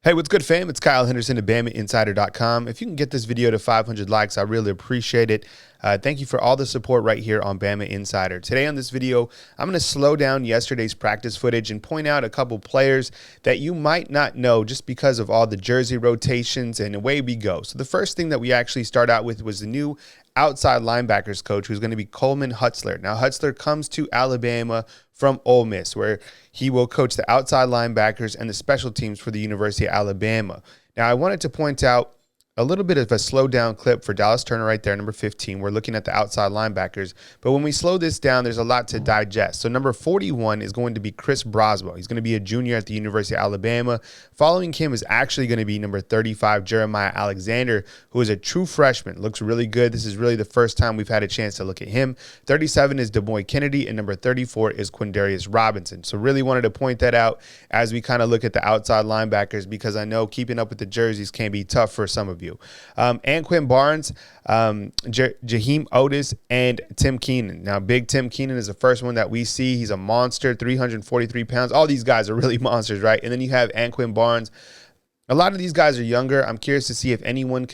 Hey, what's good, fam? It's Kyle Henderson of BamaInsider.com. If you can get this video to 500 likes, I really appreciate it. Thank you for all the support right here on Bama Insider. Today on this video, I'm going to slow down yesterday's practice footage and point out a couple players that you might not know just because of all the jersey rotations, and away we go. So the first thing that we actually start out with was the new outside linebackers coach, who's going to be Coleman Hutzler. Now, Hutzler comes to Alabama from Ole Miss, where he will coach the outside linebackers and the special teams for the University of Alabama. Now, I wanted to point out a little bit of a slow down clip for Dallas Turner right there, number 15. We're looking at the outside linebackers. But when we slow this down, there's a lot to digest. So number 41 is going to be Chris Broswell. He's going to be a junior at the University of Alabama. Following him is actually going to be number 35, Jeremiah Alexander, who is a true freshman. Looks really good. This is really the first time we've had a chance to look at him. 37 is DeMoy Kennedy, and number 34 is Quindarius Robinson. So really wanted to point that out as we kind of look at the outside linebackers, because I know keeping up with the jerseys can be tough for some of you. Anquin Barnes, Jahim Otis, and Tim Keenan. Now, big Tim Keenan is the first one that we see. He's a monster, 343 pounds. All these guys are really monsters, right? And then you have Anquin Barnes. A lot of these guys are younger. I'm curious to see if any one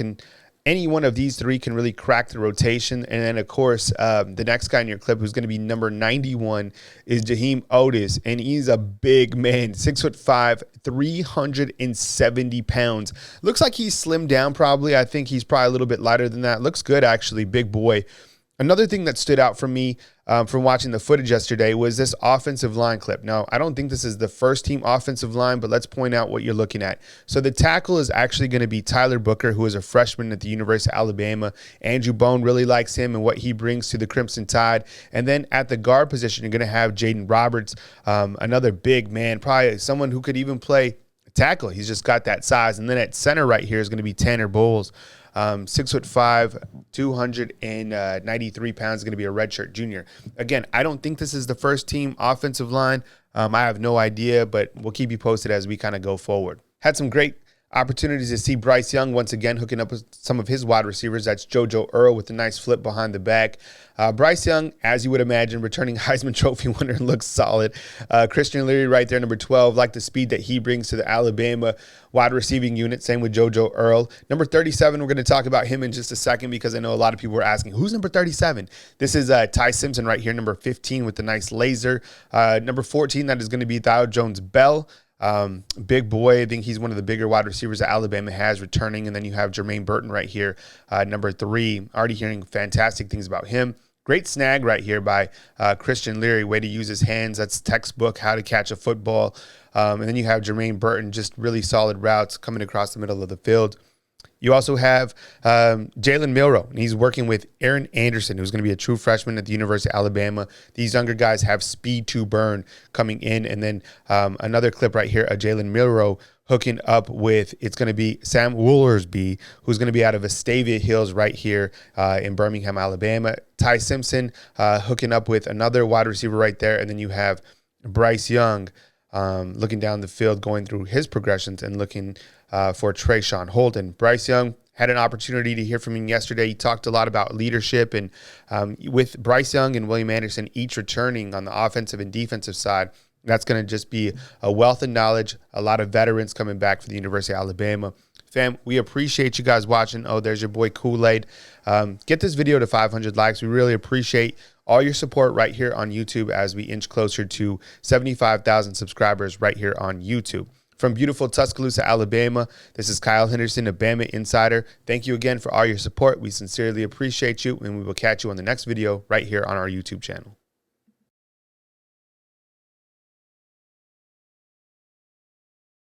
of these three can really crack the rotation. And then, of course, the next guy in your clip, who's going to be number 91, is Jahim Otis. And he's a big man, 6'5", 370 pounds. Looks like he's slimmed down probably. I think he's probably a little bit lighter than that. Looks good, actually. Big boy. Another thing that stood out for me from watching the footage yesterday was this offensive line clip. Now, I don't think this is the first team offensive line, but let's point out what you're looking at. So the tackle is actually going to be Tyler Booker, who is a freshman at the University of Alabama. Andrew Bone really likes him and what he brings to the Crimson Tide. And then at the guard position, you're going to have Jaden Roberts, another big man, probably someone who could even play tackle. He's just got that size. And then at center right here is going to be Tanner Bowles. 6'5", 293 pounds, going to be a redshirt junior. Again, I don't think this is the first team offensive line. I have no idea, but we'll keep you posted as we kind of go forward. Had some great opportunities to see Bryce Young once again hooking up with some of his wide receivers. That's JoJo Earl with a nice flip behind the back. Bryce Young, as you would imagine, returning Heisman Trophy winner, looks solid. Christian Leary right there, number 12, like the speed that he brings to the Alabama wide receiving unit. Same with JoJo Earl. Number 37, we're going to talk about him in just a second, because I know a lot of people were asking, who's number 37? This is Ty Simpson right here, number 15 with the nice laser. Number 14, that is going to be Thao Jones-Bell. Big boy. I think he's one of the bigger wide receivers that Alabama has returning. And then you have Jermaine Burton right here, number 3. Already hearing fantastic things about him. Great snag right here by Christian Leary. Way to use his hands. That's textbook how to catch a football. And then you have Jermaine Burton, just really solid routes coming across the middle of the field. You also have Jalen Milroe, and he's working with Aaron Anderson, who's going to be a true freshman at the University of Alabama. These younger guys have speed to burn coming in. And then another clip right here of Jalen Milroe hooking up with, it's going to be Sam Woolersby, who's going to be out of Vestavia Hills right here in Birmingham, Alabama. Ty Simpson hooking up with another wide receiver right there. And then you have Bryce Young looking down the field, going through his progressions and looking for Trayshawn Holden. Bryce Young, had an opportunity to hear from him yesterday. He talked a lot about leadership, and with Bryce Young and William Anderson each returning on the offensive and defensive side, that's going to just be a wealth of knowledge, a lot of veterans coming back for the University of Alabama. Fam, we appreciate you guys watching. Oh, there's your boy Kool-Aid. Get this video to 500 likes. We really appreciate all your support right here on YouTube as we inch closer to 75,000 subscribers right here on YouTube. From beautiful Tuscaloosa, Alabama, this is Kyle Henderson of Bama Insider. Thank you again for all your support. We sincerely appreciate you, and we will catch you on the next video right here on our YouTube channel.